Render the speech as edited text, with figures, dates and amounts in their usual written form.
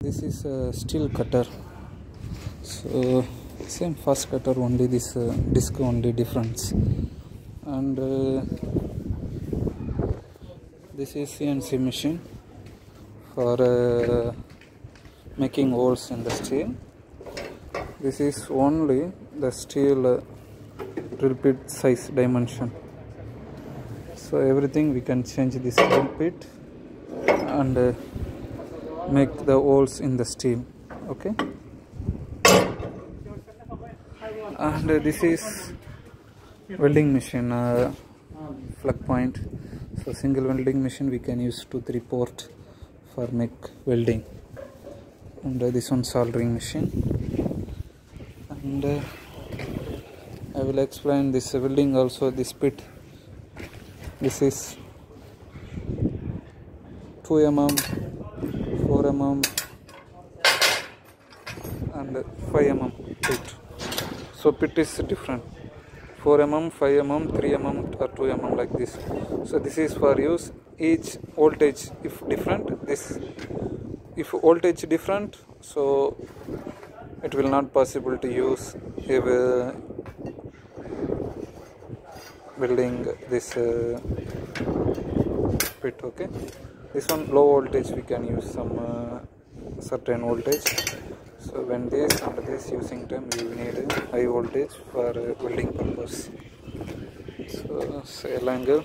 This is a steel cutter. So same fast cutter, only this disc only difference. And this is CNC machine for making holes in the steel. This is only the steel drill bit size dimension. So everything we can change this drill bit and make the holes in the steel. Okay. And this is welding machine, plug point. So single welding machine we can use 2-3 port for make welding. And this one soldering machine. And I will explain this welding also. This bit, this is 2 mm, 4 mm and 5 mm pit. So pit is different, 4 mm, 5 mm, 3 mm or 2 mm like this. So this is for use each voltage if different. This if voltage different, so it will not possible to use building this pit. Okay, this one low voltage we can use some certain voltage. So when this and this using time we need high voltage for welding purpose. So cell angle.